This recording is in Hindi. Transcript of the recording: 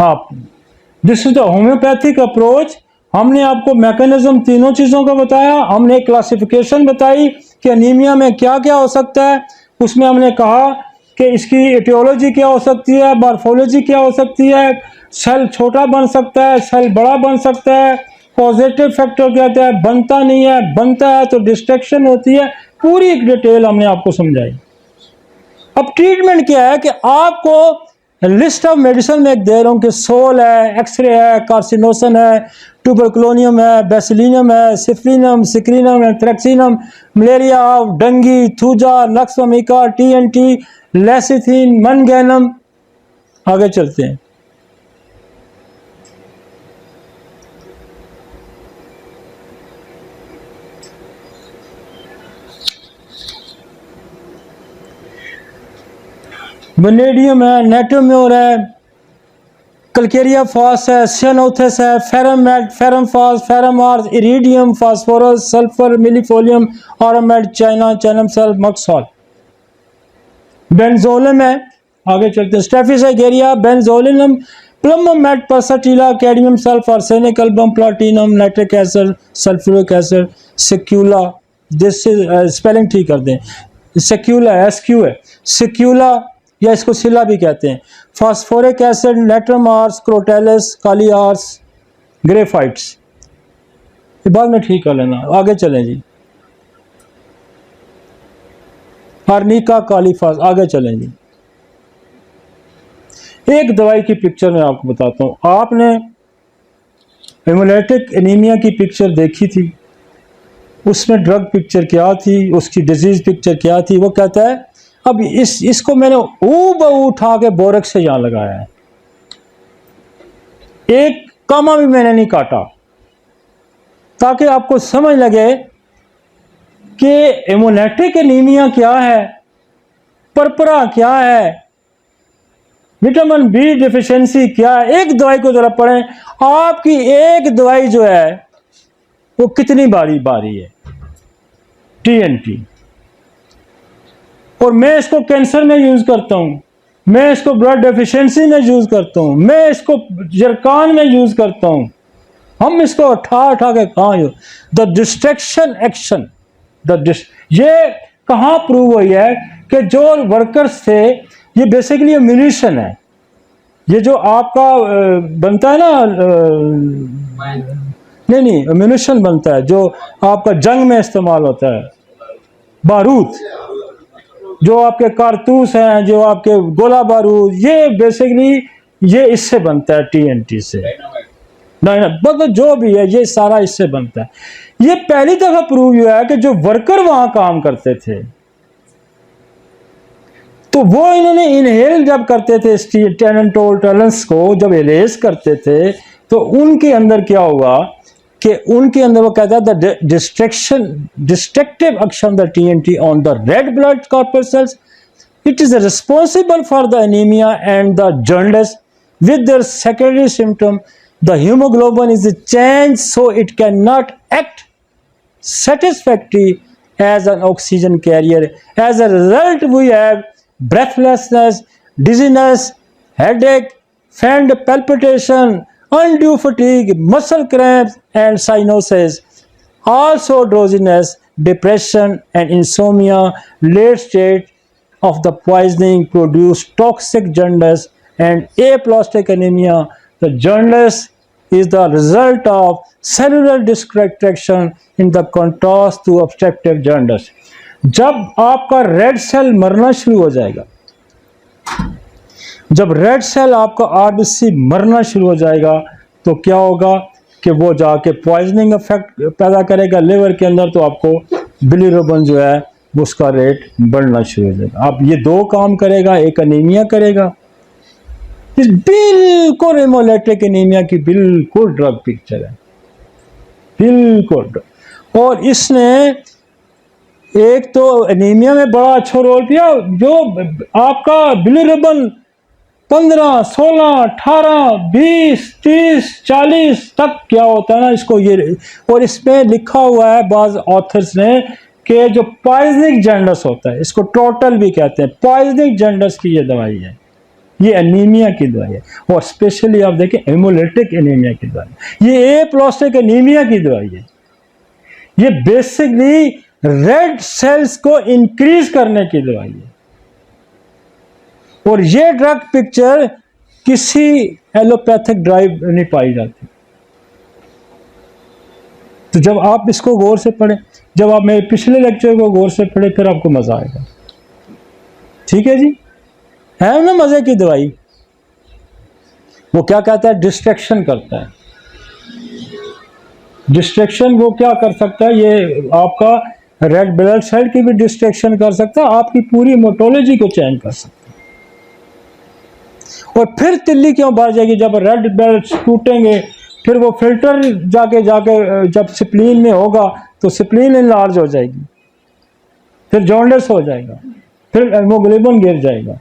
आप this is the homeopathic approach. हमने आपको मैकेनिज्म तीनों चीज़ों का बताया, हमने क्लासिफिकेशन बताई कि अनीमिया में क्या क्या हो सकता है, उसमें हमने कहा कि इसकी एटियोलॉजी क्या हो सकती है, मॉर्फोलॉजी क्या हो सकती है, सेल छोटा बन सकता है, सेल बड़ा बन सकता है, पॉजिटिव फैक्टर कहते हैं, बनता नहीं है, बनता है तो डिस्ट्रक्शन होती है, पूरी एक डिटेल हमने आपको समझाई। अब ट्रीटमेंट क्या है कि आपको लिस्ट ऑफ मेडिसिन में एक दे रहा हूँ कि सोल है, एक्सरे है, कार्सिनोसन है, ट्यूबरकुलोनियम है, बेसिलिनम है, सिफलिनम, सिक्रीनम, anthracinum, malaria, dengue, thuja, nux vomica, TNT, lecithin, manganum. आगे चलते हैं। वनेडियम है, नेटोम्योर है, कल्केरिया फॉस है, सियानोथस है, ferrum met, ferrum phos, ferrum ars, iridium, phosphorus, sulphur, millefolium, aurum met, china, चैनमसेल, मक्सॉल। बेंजोलिम है, आगे चलते हैं। Staphysagria, benzolinum, plumbum met, pulsatilla, cadmium sulph, arsenic, album, platinum, nitric acid, sulphuric acid, secale. This spelling ठीक कर दें, सेक्यूला एसक्यू है, सेक्यूला या इसको सिला भी कहते हैं। Phosphoric acid, natrum ars, crotalus, kali ars, graphites. ये बाद में ठीक कर लेना। आगे चलें जी। आर्निका, कालीफास। आगे चलें जी। एक दवाई की पिक्चर मैं आपको बताता हूं। आपने हेमोलाइटिक एनीमिया की पिक्चर देखी थी, उसमें ड्रग पिक्चर क्या थी, उसकी डिजीज पिक्चर क्या थी, वो कहता है। अब इसको मैंने ऊबहू उठा के बोरक से यहां लगाया है, एक कामा भी मैंने नहीं काटा, ताकि आपको समझ लगे कि हेमोलाइटिक एनीमिया क्या है, परपरा क्या है, विटामिन बी डिफिशियंसी क्या है। एक दवाई को जरा पढ़ें, आपकी एक दवाई जो है वो कितनी बारी बारी है। टीएनटी, और मैं इसको कैंसर में यूज करता हूं, मैं इसको ब्लड डेफिशिएंसी में यूज करता हूं, मैं इसको जरकान में यूज करता हूं। हम इसको उठा के कहां द डिस्ट्रैक्शन एक्शन, ये कहां प्रूव हुई है कि जो वर्कर्स थे, ये बेसिकली म्यूनिशन है। ये जो आपका बनता है ना, नहीं म्यूनिशन बनता है जो आपका जंग में इस्तेमाल होता है, बारूद, जो आपके कारतूस हैं, जो आपके गोला बारूद, ये बेसिकली ये इससे बनता है, टीएनटी से। मतलब जो भी है ये सारा इससे बनता है। ये पहली दफा प्रूव हुआ है कि जो वर्कर वहां काम करते थे, तो वो इन्होंने इनहेल जब करते थे टेनेंटोल टैलेंस को, जब इलेज करते थे, तो उनके अंदर क्या हुआ कि उनके अंदर वो कहता है the destructive action the TNT on the red blood corpuscles, it is responsible for the anaemia and the jaundice with their secondary symptom. The haemoglobin is change so it can not act satisfactory as an oxygen carrier. As a result, we have breathlessness, dizziness, headache, faint palpitation, undue fatigue, muscle cramps, and cyanosis. Also, drowsiness, depression, and insomnia. Late stage of the poisoning produce toxic jaundice and aplastic anemia. The jaundice is the result of cellular distraction in the contrast to obstructive jaundice. जब आपका रेड सेल मरना शुरू हो जाएगा, जब रेड सेल आपका आरबीसी मरना शुरू हो जाएगा, तो क्या होगा कि वो जाके पॉइजनिंग इफेक्ट पैदा करेगा लिवर के अंदर, तो आपको बिलीरुबिन जो है उसका रेट बढ़ना शुरू हो जाएगा। अब ये दो काम करेगा, एक अनीमिया करेगा, बिल्कुल हेमोलाइटिक एनीमिया की बिल्कुल ड्रग पिक्चर है, बिल्कुल। और इसने एक तो एनीमिया में बड़ा अच्छा रोल किया, जो आपका बिलीरुबिन 15, 16, 18, 20, 30, 40 तक क्या होता है ना इसको ये, और इसमें लिखा हुआ है बाज ऑथर्स ने कि जो पॉइजनिक जॉन्डिस होता है, इसको टोटल भी कहते हैं, पॉइजनिक जॉन्डिस की ये दवाई है, ये एनीमिया की दवाई है, और स्पेशली आप देखें हेमोलिटिक एनीमिया की दवाई, ये एप्लास्टिक एनीमिया की दवाई है। ये बेसिकली रेड सेल्स को इंक्रीज करने की दवाई है, और ये ड्रग पिक्चर किसी एलोपैथिक ड्राइव नहीं पाई जाती। तो जब आप इसको गौर से पढ़ें, जब आप मेरे पिछले लेक्चर को गौर से पढ़ें, फिर आपको मजा आएगा। ठीक है जी, है ना मजे की दवाई। वो क्या कहता है, डिस्ट्रैक्शन करता है। डिस्ट्रैक्शन वो क्या कर सकता है, ये आपका रेड ब्लड सेल की भी डिस्ट्रैक्शन कर सकता है, आपकी पूरी मोटोलॉजी को चेंज कर सकता है। और फिर तिल्ली क्यों बढ़ जाएगी, जब रेड ब्लड टूटेंगे, फिर वो फिल्टर जाके जब स्प्लीन में होगा तो स्प्लीन इनलार्ज हो जाएगी, फिर जॉन्डिस हो जाएगा, फिर हेमोग्लोबिन गिर जाएगा।